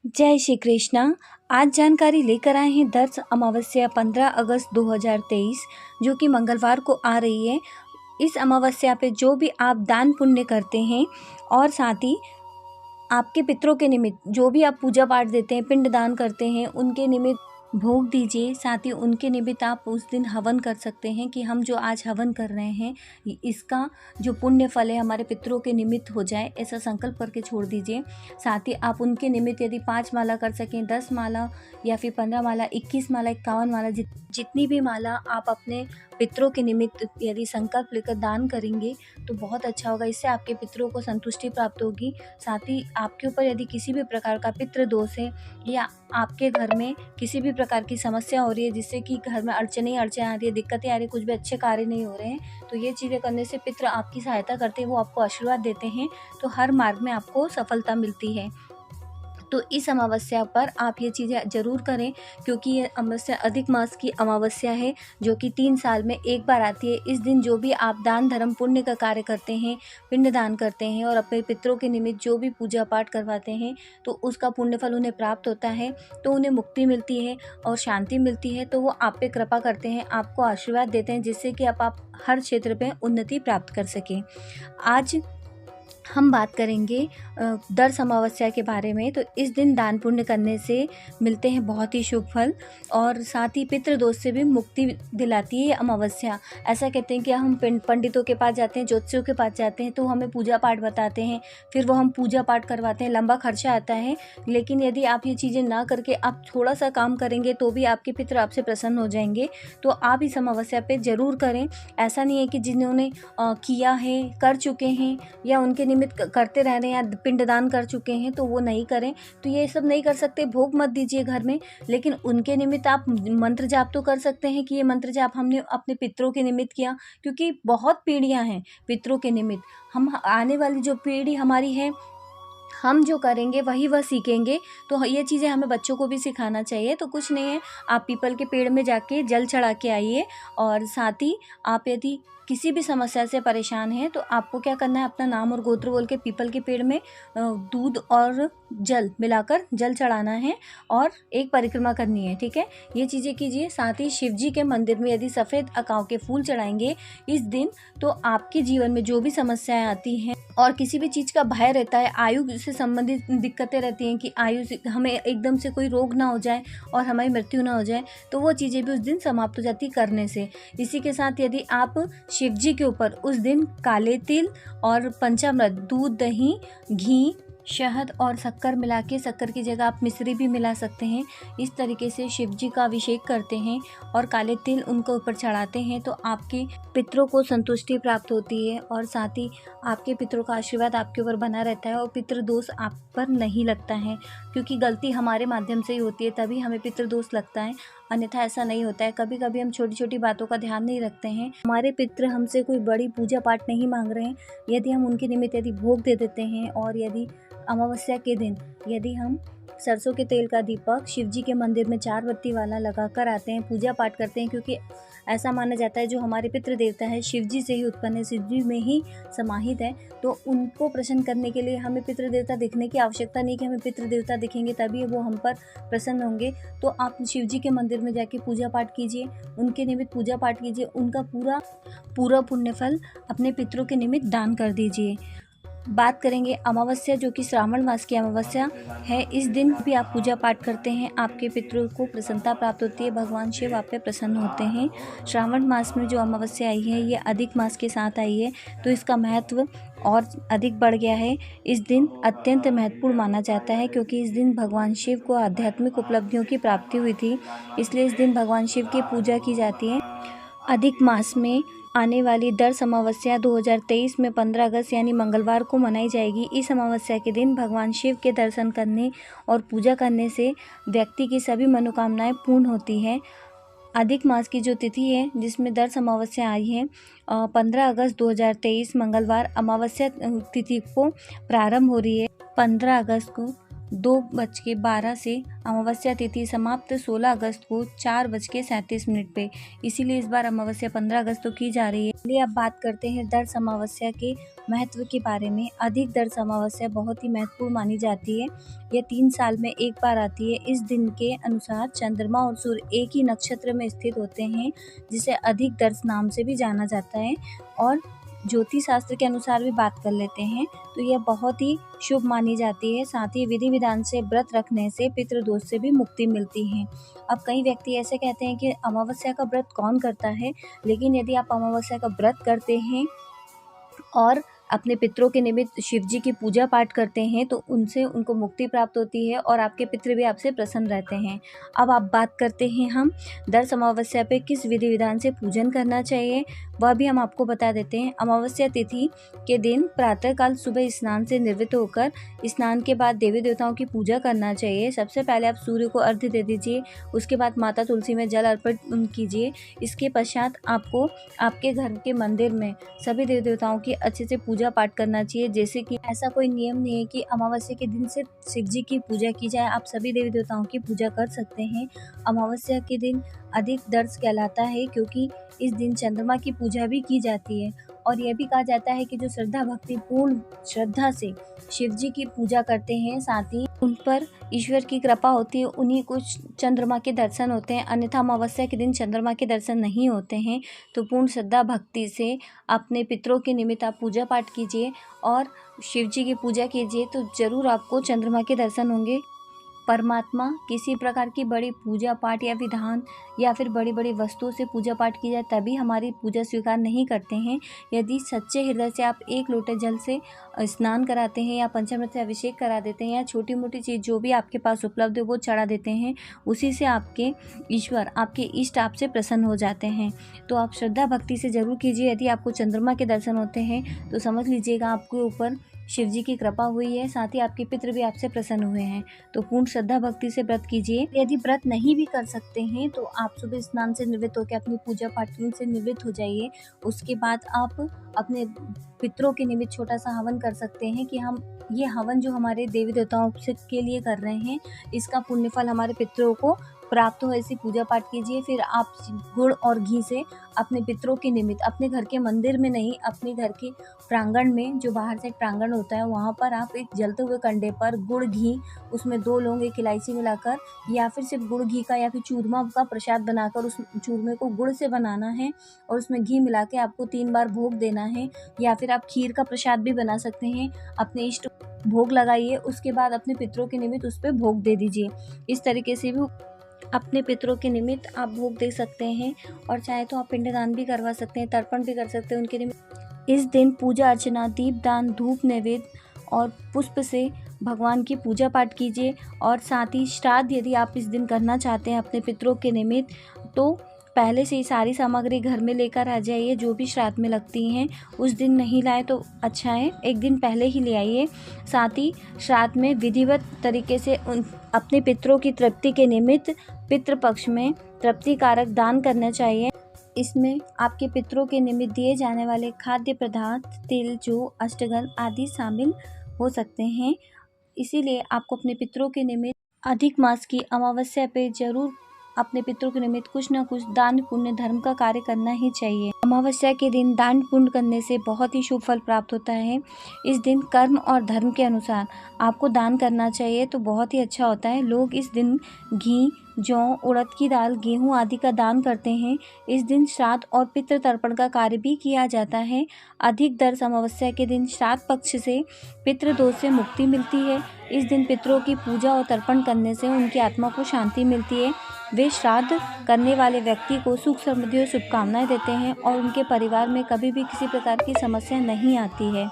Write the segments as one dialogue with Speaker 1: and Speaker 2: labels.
Speaker 1: जय श्री कृष्णा। आज जानकारी लेकर आए हैं दर्श अमावस्या 15 अगस्त 2023 जो कि मंगलवार को आ रही है। इस अमावस्या पे जो भी आप दान पुण्य करते हैं और साथ ही आपके पितरों के निमित्त जो भी आप पूजा पाठ देते हैं, पिंड दान करते हैं, उनके निमित्त भोग दीजिए। साथ ही उनके निमित्त आप उस दिन हवन कर सकते हैं कि हम जो आज हवन कर रहे हैं इसका जो पुण्य फल है हमारे पितरों के निमित्त हो जाए, ऐसा संकल्प करके छोड़ दीजिए। साथ ही आप उनके निमित्त यदि 5 माला कर सकें, 10 माला या फिर 15 माला, 21 माला, 51 माला, जितनी भी माला आप अपने पितरों के निमित्त यदि संकल्प लेकर दान करेंगे तो बहुत अच्छा होगा। इससे आपके पितरों को संतुष्टि प्राप्त होगी। साथ ही आपके ऊपर यदि किसी भी प्रकार का पितृ दोष है या आपके घर में किसी भी प्रकार की समस्या हो रही है जिससे कि घर में अड़चने आ रही है, दिक्कतें आ रही है, कुछ भी अच्छे कार्य नहीं हो रहे हैं, तो ये चीज़ें करने से पितृ आपकी सहायता करते हैं, वो आपको आशीर्वाद देते हैं, तो हर मार्ग में आपको सफलता मिलती है। तो इस अमावस्या पर आप ये चीज़ें ज़रूर करें क्योंकि ये अमावस्या अधिक मास की अमावस्या है जो कि 3 साल में एक बार आती है। इस दिन जो भी आप दान धर्म पुण्य का कार्य करते हैं, पिंड दान करते हैं और अपने पितरों के निमित्त जो भी पूजा पाठ करवाते हैं तो उसका पुण्य फल उन्हें प्राप्त होता है, तो उन्हें मुक्ति मिलती है और शांति मिलती है। तो वो आप पे कृपा करते हैं, आपको आशीर्वाद देते हैं जिससे कि आप हर क्षेत्र में उन्नति प्राप्त कर सकें। आज हम बात करेंगे दर्श अमावस्या के बारे में। तो इस दिन दान पुण्य करने से मिलते हैं बहुत ही शुभ फल और साथ ही पितृ दोष से भी मुक्ति दिलाती है ये अमावस्या। ऐसा कहते हैं कि हम पंडितों के पास जाते हैं, ज्योतिषियों के पास जाते हैं तो हमें पूजा पाठ बताते हैं, फिर वो हम पूजा पाठ करवाते हैं, लंबा खर्चा आता है। लेकिन यदि आप ये चीज़ें ना करके आप थोड़ा सा काम करेंगे तो भी आपके पितृ आपसे प्रसन्न हो जाएंगे। तो आप इस अमावस्या पे ज़रूर करें। ऐसा नहीं है कि जिन्होंने किया है, कर चुके हैं या उनके निमित्त करते रह रहे हैं या पिंडदान कर चुके हैं तो वो नहीं करें, तो ये सब नहीं कर सकते। भोग मत दीजिए घर में, लेकिन उनके निमित्त आप मंत्र जाप तो कर सकते हैं कि ये मंत्र जाप हमने अपने पितरों के निमित्त किया, क्योंकि बहुत पीढ़ियां हैं पितरों के निमित्त। हम आने वाली जो पीढ़ी हमारी है, हम जो करेंगे वही वह सीखेंगे, तो ये चीज़ें हमें बच्चों को भी सिखाना चाहिए। तो कुछ नहीं है, आप पीपल के पेड़ में जाके जल चढ़ा के आइए और साथ ही आप यदि किसी भी समस्या से परेशान हैं तो आपको क्या करना है, अपना नाम और गोत्र बोल के पीपल के पेड़ में दूध और जल मिलाकर जल चढ़ाना है और एक परिक्रमा करनी है, ठीक है। ये चीज़ें कीजिए। साथ ही शिव जी के मंदिर में यदि सफ़ेद अकाव के फूल चढ़ाएंगे इस दिन तो आपके जीवन में जो भी समस्याएं आती हैं और किसी भी चीज़ का भय रहता है, आयु से संबंधित दिक्कतें रहती हैं कि आयु से हमें एकदम से कोई रोग ना हो जाए और हमारी मृत्यु ना हो जाए, तो वो चीज़ें भी उस दिन समाप्त हो जाती करने से। इसी के साथ यदि आप शिव जी के ऊपर उस दिन काले तिल और पंचामृत, दूध, दही, घी, शहद और शक्कर मिला के, शक्कर की जगह आप मिश्री भी मिला सकते हैं, इस तरीके से शिव जी का अभिषेक करते हैं और काले तिल उनको ऊपर चढ़ाते हैं तो आपके पितरों को संतुष्टि प्राप्त होती है और साथ ही आपके पितरों का आशीर्वाद आपके ऊपर बना रहता है और पितृ दोष आप पर नहीं लगता है, क्योंकि गलती हमारे माध्यम से ही होती है तभी हमें पितृ दोष लगता है, अन्यथा ऐसा नहीं होता है। कभी कभी हम छोटी छोटी बातों का ध्यान नहीं रखते हैं। हमारे पितृ हमसे कोई बड़ी पूजा पाठ नहीं मांग रहे हैं, यदि हम उनके निमित्त यदि भोग दे देते हैं और यदि अमावस्या के दिन यदि हम सरसों के तेल का दीपक शिव जी के मंदिर में 4 बत्ती वाला लगाकर आते हैं, पूजा पाठ करते हैं, क्योंकि ऐसा माना जाता है जो हमारे पितृ देवता है शिव जी से ही उत्पन्न है, शिव जी में ही समाहित है, तो उनको प्रसन्न करने के लिए हमें पितृ देवता दिखने की आवश्यकता नहीं कि हमें पितृ देवता दिखेंगे तभी वो हम पर प्रसन्न होंगे। तो आप शिव जी के मंदिर में जाके पूजा पाठ कीजिए, उनके निमित्त पूजा पाठ कीजिए, उनका पूरा पुण्य फल अपने पितरों के निमित्त दान कर दीजिए। बात करेंगे अमावस्या जो कि श्रावण मास की अमावस्या है। इस दिन भी आप पूजा पाठ करते हैं, आपके पितरों को प्रसन्नता प्राप्त होती है, भगवान शिव आप पे प्रसन्न होते हैं। श्रावण मास में जो अमावस्या आई है ये अधिक मास के साथ आई है, तो इसका महत्व और अधिक बढ़ गया है। इस दिन अत्यंत महत्वपूर्ण माना जाता है क्योंकि इस दिन भगवान शिव को आध्यात्मिक उपलब्धियों की प्राप्ति हुई थी, इसलिए इस दिन भगवान शिव की पूजा की जाती है। अधिक मास में आने वाली दर्श अमावस्या 2023 में 15 अगस्त यानी मंगलवार को मनाई जाएगी। इस अमावस्या के दिन भगवान शिव के दर्शन करने और पूजा करने से व्यक्ति की सभी मनोकामनाएं पूर्ण होती हैं। अधिक मास की जो तिथि है जिसमें दर्श अमावस्या आई है 15 अगस्त 2023 मंगलवार अमावस्या तिथि को प्रारंभ हो रही है। 15 अगस्त को 2:12 से अमावस्या तिथि समाप्त 16 अगस्त को 4:37 पे। इसीलिए इस बार अमावस्या 15 अगस्त को की जा रही है। चलिए अब बात करते हैं दर्श अमावस्या के महत्व के बारे में। अधिक दर्श अमावस्या बहुत ही महत्वपूर्ण मानी जाती है। यह 3 साल में एक बार आती है। इस दिन के अनुसार चंद्रमा और सूर्य एक ही नक्षत्र में स्थित होते हैं, जिसे अधिक दर्श नाम से भी जाना जाता है। और ज्योतिष शास्त्र के अनुसार भी बात कर लेते हैं तो यह बहुत ही शुभ मानी जाती है। साथ ही विधि विधान से व्रत रखने से पितृदोष से भी मुक्ति मिलती है। अब कई व्यक्ति ऐसे कहते हैं कि अमावस्या का व्रत कौन करता है, लेकिन यदि आप अमावस्या का व्रत करते हैं और अपने पितरों के निमित्त शिव जी की पूजा पाठ करते हैं तो उनसे उनको मुक्ति प्राप्त होती है और आपके पितृ भी आपसे प्रसन्न रहते हैं। अब आप बात करते हैं हम दर्श अमावस्या पे किस विधि विधान से पूजन करना चाहिए, वह भी हम आपको बता देते हैं। अमावस्या तिथि के दिन प्रातःकाल सुबह स्नान से निवृत्त होकर स्नान के बाद देवी देवताओं की पूजा करना चाहिए। सबसे पहले आप सूर्य को अर्घ्य दे दीजिए, उसके बाद माता तुलसी में जल अर्पण कीजिए। इसके पश्चात आपको आपके घर के मंदिर में सभी देवी देवताओं की अच्छे से पूजा पाठ करना चाहिए। जैसे कि ऐसा कोई नियम नहीं है कि अमावस्या के दिन सिर्फ शिव जी की पूजा की जाए, आप सभी देवी देवताओं की पूजा कर सकते हैं। अमावस्या के दिन अधिक दर्श कहलाता है क्योंकि इस दिन चंद्रमा की पूजा भी की जाती है और यह भी कहा जाता है कि जो श्रद्धा भक्ति पूर्ण श्रद्धा से शिव जी की पूजा करते हैं, साथ ही उन पर ईश्वर की कृपा होती है, उन्हीं को चंद्रमा के दर्शन होते हैं। अन्यथा अमावस्या के दिन चंद्रमा के दर्शन नहीं होते हैं। तो पूर्ण श्रद्धा भक्ति से अपने पितरों के निमित्त आप पूजा पाठ कीजिए और शिव जी की पूजा कीजिए तो जरूर आपको चंद्रमा के दर्शन होंगे। परमात्मा किसी प्रकार की बड़ी पूजा पाठ या विधान या फिर बड़ी बड़ी वस्तुओं से पूजा पाठ की जाए तभी हमारी पूजा स्वीकार नहीं करते हैं। यदि सच्चे हृदय से आप एक लोटे जल से स्नान कराते हैं या पंचामृत से अभिषेक करा देते हैं या छोटी मोटी चीज़ जो भी आपके पास उपलब्ध है वो चढ़ा देते हैं, उसी से आपके ईश्वर आपके इष्ट आपसे प्रसन्न हो जाते हैं। तो आप श्रद्धा भक्ति से ज़रूर कीजिए। यदि आपको चंद्रमा के दर्शन होते हैं तो समझ लीजिएगा आपके ऊपर शिव जी की कृपा हुई है, साथ ही आपके पितृ भी आपसे प्रसन्न हुए हैं। तो पूर्ण श्रद्धा भक्ति से व्रत कीजिए। यदि व्रत नहीं भी कर सकते हैं तो आप सुबह स्नान से निवृत्त होकर अपनी पूजा पाठ से निवृत्त हो जाइए। उसके बाद आप अपने पितरों के निमित्त छोटा सा हवन कर सकते हैं कि हम ये हवन जो हमारे देवी देवताओं के लिए कर रहे हैं, इसका पुण्य फल हमारे पितरों को प्राप्त हो, ऐसी पूजा पाठ कीजिए। फिर आप गुड़ और घी से अपने पितरों के निमित्त अपने घर के मंदिर में नहीं, अपने घर के प्रांगण में, जो बाहर से प्रांगण होता है वहाँ पर आप एक जलते हुए कंडे पर गुड़ घी, उसमें 2 लौंग 1 इलायची मिलाकर या फिर सिर्फ गुड़ घी का या फिर चूरमा का प्रसाद बनाकर उस चूरमे को गुड़ से बनाना है और उसमें घी मिला के आपको 3 बार भोग देना है। या फिर आप खीर का प्रसाद भी बना सकते हैं, अपने इष्ट भोग लगाइए, उसके बाद अपने पितरों के निमित्त उस पर भोग दे दीजिए। इस तरीके से भी अपने पितरों के निमित्त आप भोग दे सकते हैं और चाहे तो आप पिंडदान भी करवा सकते हैं, तर्पण भी कर सकते हैं उनके निमित्त। इस दिन पूजा अर्चना, दीपदान, धूप नैवेद्य और पुष्प से भगवान की पूजा पाठ कीजिए। और साथ ही श्राद्ध यदि आप इस दिन करना चाहते हैं अपने पितरों के निमित्त तो पहले से ही सारी सामग्री घर में लेकर आ जाइए। जो भी श्राद्ध में लगती हैं उस दिन नहीं लाए तो अच्छा है, एक दिन पहले ही ले आइए। साथ ही श्राद्ध में विधिवत तरीके से अपने पितरों की तृप्ति के निमित्त पितृपक्ष में तृप्ति कारक दान करना चाहिए। इसमें आपके पितरों के निमित्त दिए जाने वाले खाद्य पदार्थ, तिल, जौ, अष्टगंध आदि शामिल हो सकते हैं। इसीलिए आपको अपने पितरों के निमित्त अधिक मास की अमावस्या पे जरूर अपने पितरों के निमित्त कुछ न कुछ दान पुण्य धर्म का कार्य करना ही चाहिए। अमावस्या के दिन दान पुण्य करने से बहुत ही शुभ फल प्राप्त होता है। इस दिन कर्म और धर्म के अनुसार आपको दान करना चाहिए तो बहुत ही अच्छा होता है। लोग इस दिन घी, जौ, उड़द की दाल, गेहूं आदि का दान करते हैं। इस दिन श्राद्ध और पितृ तर्पण का कार्य भी किया जाता है। अधिक दर्श अमावस्या के दिन श्राद्ध पक्ष से पितृदोष से मुक्ति मिलती है। इस दिन पितरों की पूजा और तर्पण करने से उनकी आत्मा को शांति मिलती है। वे श्राद्ध करने वाले व्यक्ति को सुख समृद्धि और शुभकामनाएं देते हैं और उनके परिवार में कभी भी किसी प्रकार की समस्या नहीं आती है।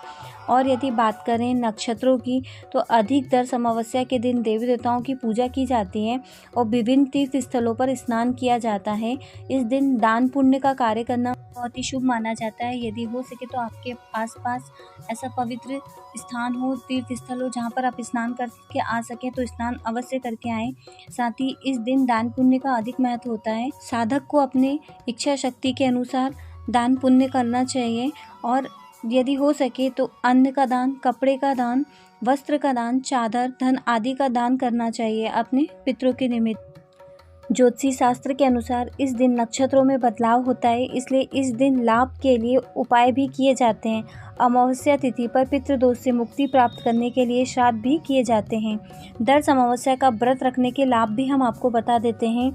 Speaker 1: और यदि बात करें नक्षत्रों की तो अधिक दर्श अमावस्या के दिन देवी देवताओं की पूजा की जाती है और विभिन्न तीर्थ स्थलों पर स्नान किया जाता है। इस दिन दान पुण्य का कार्य करना बहुत ही शुभ माना जाता है। यदि हो सके तो आपके आसपास ऐसा पवित्र स्थान हो, तीर्थ स्थल हो जहाँ पर आप स्नान करके आ सकें तो स्नान अवश्य करके आएँ। साथ ही इस दिन दान पुण्य का अधिक महत्व होता है। साधक को अपने इच्छा शक्ति के अनुसार दान पुण्य करना चाहिए और यदि हो सके तो अन्न का दान, कपड़े का दान, वस्त्र का दान, चादर, धन आदि का दान करना चाहिए अपने पितरों के निमित्त। ज्योतिषी शास्त्र के अनुसार इस दिन नक्षत्रों में बदलाव होता है, इसलिए इस दिन लाभ के लिए उपाय भी किए जाते हैं। अमावस्या तिथि पर पितृदोष से मुक्ति प्राप्त करने के लिए श्राद्ध भी किए जाते हैं। दर्श अमावस्या का व्रत रखने के लाभ भी हम आपको बता देते हैं।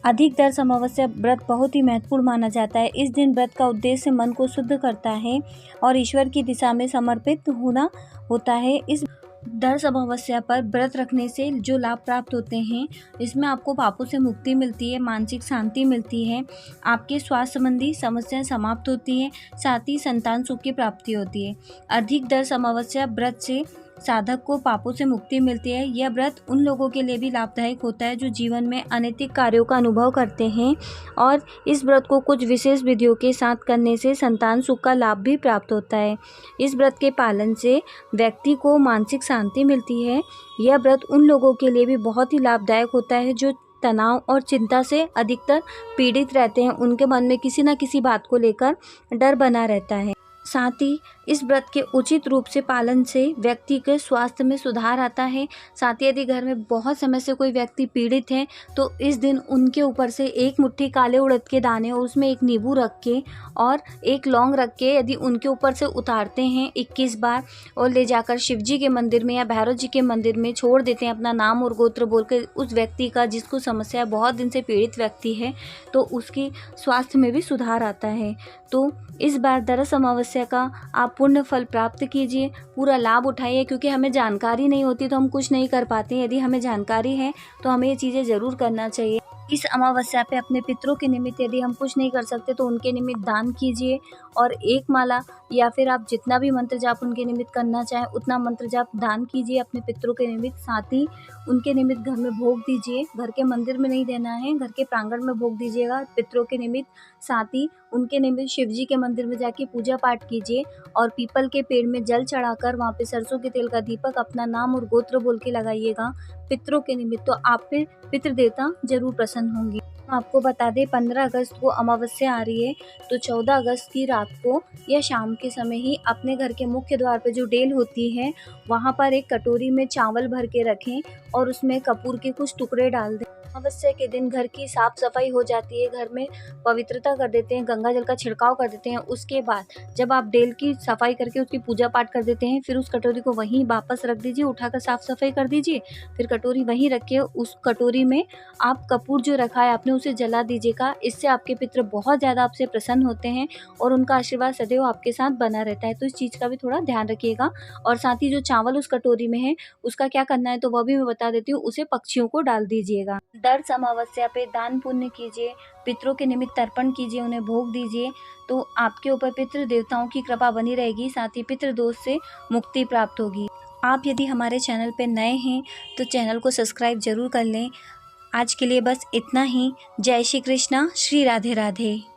Speaker 1: अधिक दर्श अमावस्या व्रत बहुत ही महत्वपूर्ण माना जाता है। इस दिन व्रत का उद्देश्य मन को शुद्ध करता है और ईश्वर की दिशा में समर्पित होना होता है। इस दर्श अमावस्या पर व्रत रखने से जो लाभ प्राप्त होते हैं, इसमें आपको पापों से मुक्ति मिलती है, मानसिक शांति मिलती है, आपके स्वास्थ्य संबंधी समस्याएं समाप्त होती हैं, साथ ही संतान सुख की प्राप्ति होती है। अधिक दर्श अमावस्या व्रत से साधक को पापों से मुक्ति मिलती है। यह व्रत उन लोगों के लिए भी लाभदायक होता है जो जीवन में अनैतिक कार्यों का अनुभव करते हैं, और इस व्रत को कुछ विशेष विधियों के साथ करने से संतान सुख का लाभ भी प्राप्त होता है। इस व्रत के पालन से व्यक्ति को मानसिक शांति मिलती है। यह व्रत उन लोगों के लिए भी बहुत ही लाभदायक होता है जो तनाव और चिंता से अधिकतर पीड़ित रहते हैं। उनके मन में किसी न किसी बात को लेकर डर बना रहता है। साथ ही इस व्रत के उचित रूप से पालन से व्यक्ति के स्वास्थ्य में सुधार आता है। साथ ही यदि घर में बहुत समय से कोई व्यक्ति पीड़ित है तो इस दिन उनके ऊपर से एक मुट्ठी काले उड़द के दाने और उसमें एक नींबू रख के और एक लौंग रख के यदि उनके ऊपर से उतारते हैं 21 बार और ले जाकर शिव जी के मंदिर में या भैरव जी के मंदिर में छोड़ देते हैं अपना नाम और गोत्र बोल के, उस व्यक्ति का जिसको समस्या बहुत दिन से पीड़ित व्यक्ति है तो उसकी स्वास्थ्य में भी सुधार आता है। तो इस बार दर्श अमावस्या का आप पुण्य फल प्राप्त कीजिए, पूरा लाभ उठाइए, क्योंकि हमें जानकारी नहीं होती तो हम कुछ नहीं कर पाते। यदि हमें जानकारी है तो हमें ये चीज़ें ज़रूर करना चाहिए। इस अमावस्या पे अपने पितरों के निमित्त यदि हम कुछ नहीं कर सकते तो उनके निमित्त दान कीजिए, और एक माला या फिर आप जितना भी मंत्र जाप उनके निमित्त करना चाहें उतना मंत्र जाप दान कीजिए अपने पितरों के निमित्त। साथ ही उनके निमित्त घर में भोग दीजिए, घर के मंदिर में नहीं देना है, घर के प्रांगण में भोग दीजिएगा पितरों के निमित्त। साथ ही उनके निमित्त शिव जी के मंदिर में जाके पूजा पाठ कीजिए और पीपल के पेड़ में जल चढ़ाकर वहाँ पे सरसों के तेल का दीपक अपना नाम और गोत्र बोल के लगाइएगा पितरों के निमित्त। तो आप पे पितृ देवता जरूर प्रसन्न होंगे। आपको बता दें 15 अगस्त को अमावस्या आ रही है, तो 14 अगस्त की रात को या शाम के समय ही अपने घर के मुख्य द्वार पे जो डेल होती है वहाँ पर एक कटोरी में चावल भर के रखें और उसमें कपूर के कुछ टुकड़े डाल दें। अमावस्या के दिन घर की साफ सफाई हो जाती है, घर में पवित्रता कर देते हैं, गंगा जल का छिड़काव कर देते हैं। उसके बाद जब आप डेल की सफाई करके उसकी पूजा पाठ कर देते हैं, फिर उस कटोरी को वहीं वापस रख दीजिए, उठाकर साफ सफाई कर दीजिए, फिर कटोरी वहीं रख के उस कटोरी में आप कपूर जो रखा है आपने उसे जला दीजिएगा। इससे आपके पितृ बहुत ज़्यादा आपसे प्रसन्न होते हैं और उनका आशीर्वाद सदैव आपके साथ बना रहता है। तो इस चीज़ का भी थोड़ा ध्यान रखिएगा। और साथ ही जो चावल उस कटोरी में है उसका क्या करना है तो वह भी मैं बता देती हूँ, उसे पक्षियों को डाल दीजिएगा। दर्श अमावस्या पे दान पुण्य कीजिए, पितरों के निमित्त तर्पण कीजिए, उन्हें भोग दीजिए, तो आपके ऊपर पितृ देवताओं की कृपा बनी रहेगी। साथ ही पितृ दोष से मुक्ति प्राप्त होगी। आप यदि हमारे चैनल पे नए हैं तो चैनल को सब्सक्राइब जरूर कर लें। आज के लिए बस इतना ही। जय श्री कृष्णा, श्री राधे राधे।